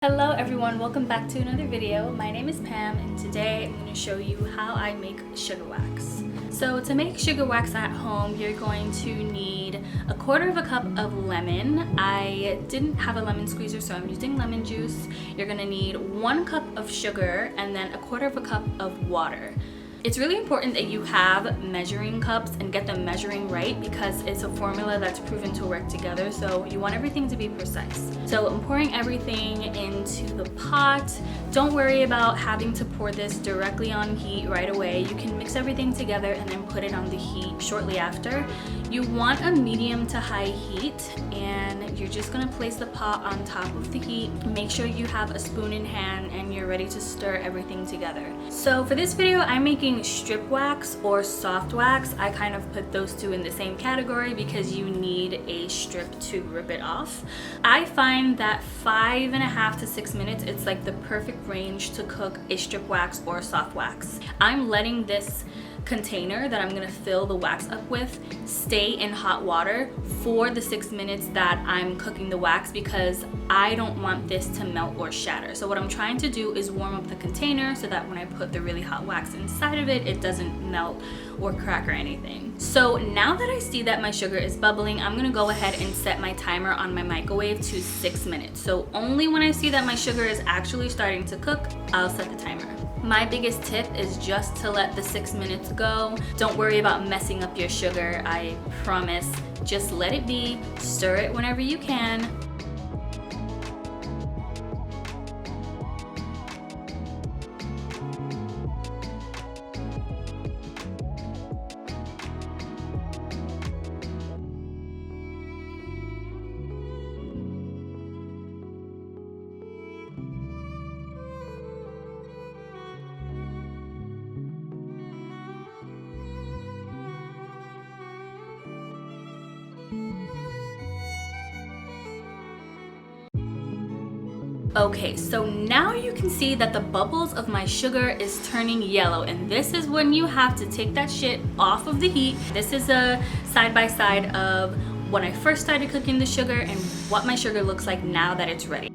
Hello everyone, welcome back to another video. My name is Pam and today I'm going to show you how I make sugar wax. So to make sugar wax at home, you're going to need a quarter of a cup of lemon. I didn't have a lemon squeezer, so I'm using lemon juice. You're going to need 1 cup of sugar and then a quarter of a cup of water. It's really important that you have measuring cups and get them measuring right because it's a formula that's proven to work together, so you want everything to be precise. So I'm pouring everything into the pot. Don't worry about having to pour this directly on heat right away. You can mix everything together and then put it on the heat shortly after. You want a medium to high heat and you're just gonna place the pot on top of the heat. Make sure you have a spoon in hand and you're ready to stir everything together. So for this video, I'm making strip wax or soft wax. I kind of put those two in the same category because you need a strip to rip it off. I find that 5.5 to 6 minutes, it's like the perfect range to cook a strip wax or soft wax. I'm letting this container that I'm gonna fill the wax up with stay in hot water for the 6 minutes that I'm cooking the wax because I don't want this to melt or shatter. So what I'm trying to do is warm up the container so that when I put the really hot wax inside of it, it doesn't melt or crack or anything. So now that I see that my sugar is bubbling, I'm gonna go ahead and set my timer on my microwave to 6 minutes. So only when I see that my sugar is actually starting to cook, I'll set the timer. My biggest tip is just to let the 6 minutes go. Don't worry about messing up your sugar, I promise. Just let it be, stir it whenever you can. Okay, so now you can see that the bubbles of my sugar is turning yellow, and this is when you have to take that shit off of the heat. This is a side-by-side of when I first started cooking the sugar and what my sugar looks like now that it's ready.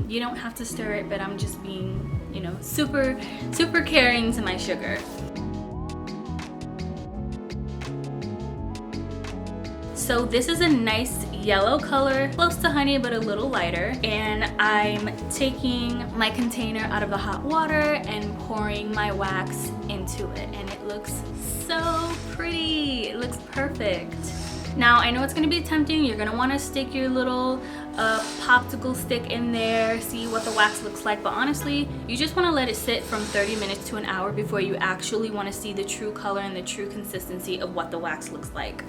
You don't have to stir it, but I'm just being, super caring to my sugar. So this is a nice yellow color, close to honey but a little lighter, and I'm taking my container out of the hot water and pouring my wax into it, and it looks so pretty. It looks perfect. Now I know it's gonna be tempting. You're gonna wanna stick your little popsicle stick in there, see what the wax looks like, but honestly, you just wanna let it sit from 30 minutes to an hour before you actually wanna see the true color and the true consistency of what the wax looks like.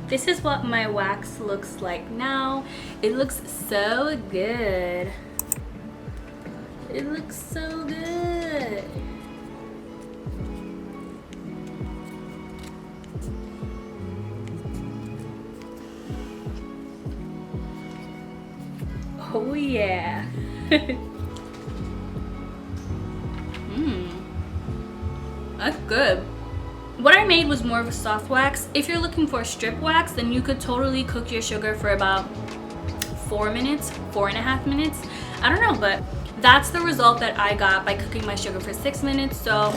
This is what my wax looks like now. It looks so good. It looks so good. Oh yeah. That's good. What I made was more of a soft wax. If you're looking for a strip wax, then you could totally cook your sugar for about 4 minutes, 4.5 minutes. I don't know, but that's the result that I got by cooking my sugar for 6 minutes. So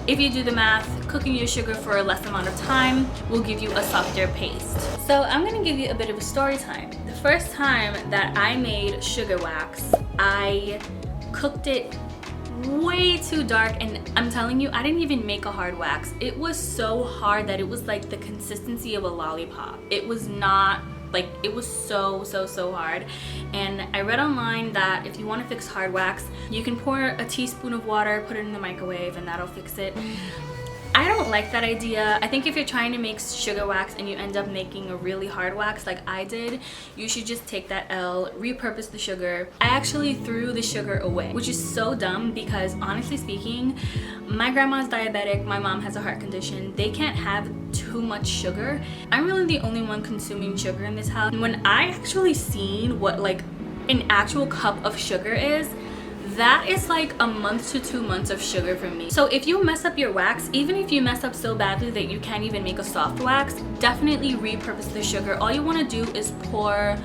if you do the math, cooking your sugar for a less amount of time will give you a softer paste. So I'm gonna give you a bit of a story time. The first time that I made sugar wax, I cooked it way too dark, and I'm telling you, I didn't even make a hard wax. It was so hard that it was like the consistency of a lollipop. It was not like, it was so hard. And I read online that if you want to fix hard wax, you can pour a teaspoon of water, put it in the microwave, and that'll fix it. I don't like that idea. I think if you're trying to make sugar wax and you end up making a really hard wax like I did, you should just take that L, repurpose the sugar. I actually threw the sugar away, which is so dumb because honestly speaking, my grandma's diabetic, my mom has a heart condition. They can't have too much sugar. I'm really the only one consuming sugar in this house. And when I actually seen what like an actual cup of sugar is, that is like a month to 2 months of sugar for me. So if you mess up your wax, even if you mess up so badly that you can't even make a soft wax, definitely repurpose the sugar. All you want to do is pour,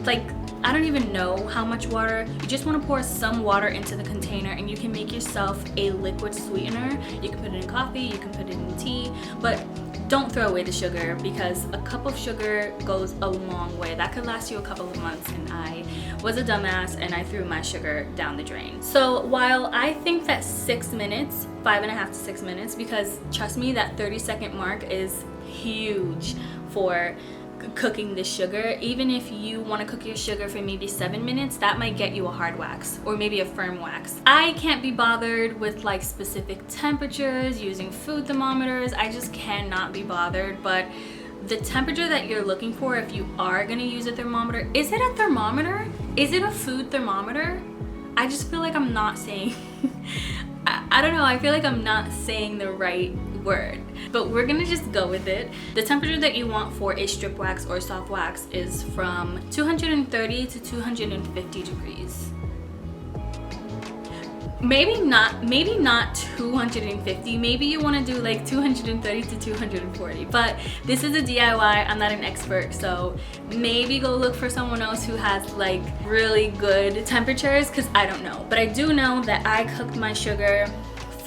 like, I don't even know how much water. You just want to pour some water into the container and you can make yourself a liquid sweetener. You can put it in coffee, you can put it in tea, but don't throw away the sugar, because a cup of sugar goes a long way. That could last you a couple of months, and I was a dumbass and I threw my sugar down the drain. So while I think that 6 minutes, 5.5 to 6 minutes, because trust me, that 30-second mark is huge for cooking the sugar. Even if you want to cook your sugar for maybe 7 minutes, that might get you a hard wax or maybe a firm wax. I can't be bothered with like specific temperatures, using food thermometers. I just cannot be bothered. But the temperature that you're looking for, if you are going to use a thermometer, is it a thermometer? Is it a food thermometer? I just feel like I'm not saying I don't know, I feel like I'm not saying the right word, but we're gonna just go with it. The temperature that you want for a strip wax or soft wax is from 230 to 250 degrees. Maybe not 250. Maybe you want to do like 230 to 240, but this is a DIY. I'm not an expert, so maybe go look for someone else who has like really good temperatures, because I don't know. But I do know that I cooked my sugar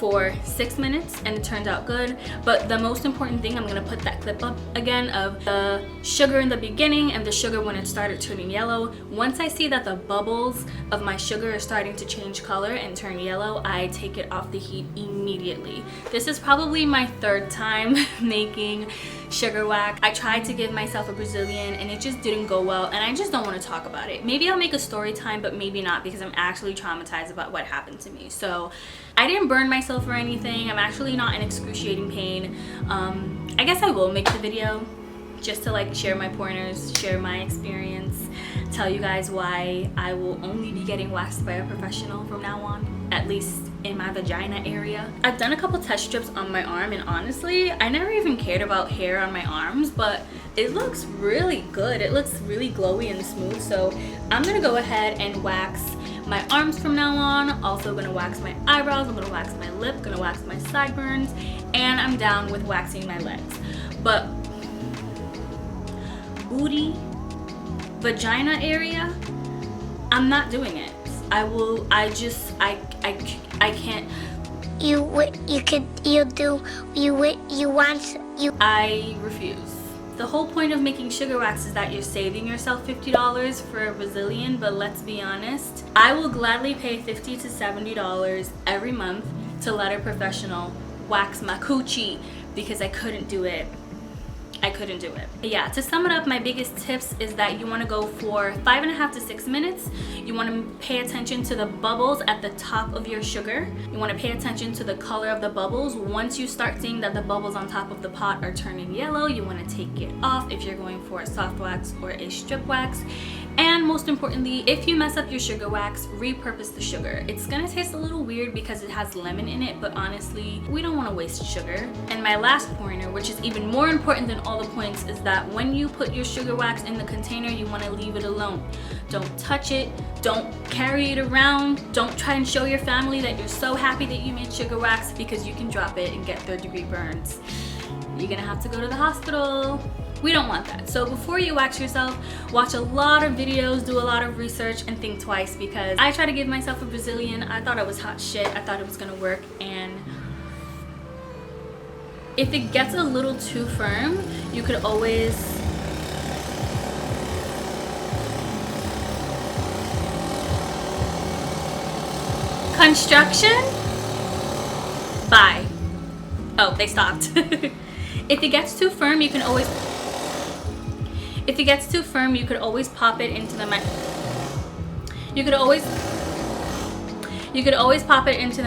for 6 minutes and it turned out good. But the most important thing, I'm gonna put that clip up again of the sugar in the beginning and the sugar when it started turning yellow. Once I see that the bubbles of my sugar are starting to change color and turn yellow, I take it off the heat immediately. This is probably my 3rd time making sugar wax. I tried to give myself a Brazilian and it just didn't go well, and I just don't want to talk about it. Maybe I'll make a story time, but maybe not, because I'm actually traumatized about what happened to me. So I didn't burn myself or anything. I'm actually not in excruciating pain. I guess I will make the video just to like share my pointers, share my experience, tell you guys why I will only be getting waxed by a professional from now on, at least in my vagina area. I've done a couple test strips on my arm, and honestly, I never even cared about hair on my arms, but it looks really good. It looks really glowy and smooth, so I'm gonna go ahead and wax my arms from now on. Also gonna wax my eyebrows, I'm gonna wax my lip, gonna wax my sideburns, and I'm down with waxing my legs. But booty, vagina area, I'm not doing it. I can't. I refuse. The whole point of making sugar wax is that you're saving yourself $50 for a Brazilian, but let's be honest, I will gladly pay $50 to $70 every month to let a professional wax my coochie, because I couldn't do it. But yeah, to sum it up, my biggest tips is that you want to go for 5.5 to 6 minutes. You want to pay attention to the bubbles at the top of your sugar. You want to pay attention to the color of the bubbles. Once you start seeing that the bubbles on top of the pot are turning yellow, you want to take it off if you're going for a soft wax or a strip wax. And most importantly, if you mess up your sugar wax, repurpose the sugar. It's gonna taste a little weird because it has lemon in it, but honestly, we don't want to waste sugar. And my last pointer, which is even more important than all the points, is that when you put your sugar wax in the container, you want to leave it alone. Don't touch it, don't carry it around, don't try and show your family that you're so happy that you made sugar wax, because you can drop it and get 3rd-degree burns. You're gonna have to go to the hospital. We don't want that. So before you wax yourself, watch a lot of videos, do a lot of research, and think twice, because I tried to give myself a Brazilian. I thought it was hot shit. I thought it was gonna work, and if it gets a little too firm, you could always construction? Bye. Oh, they stopped. If it gets too firm, you can always pop it into the mic. You could always pop it into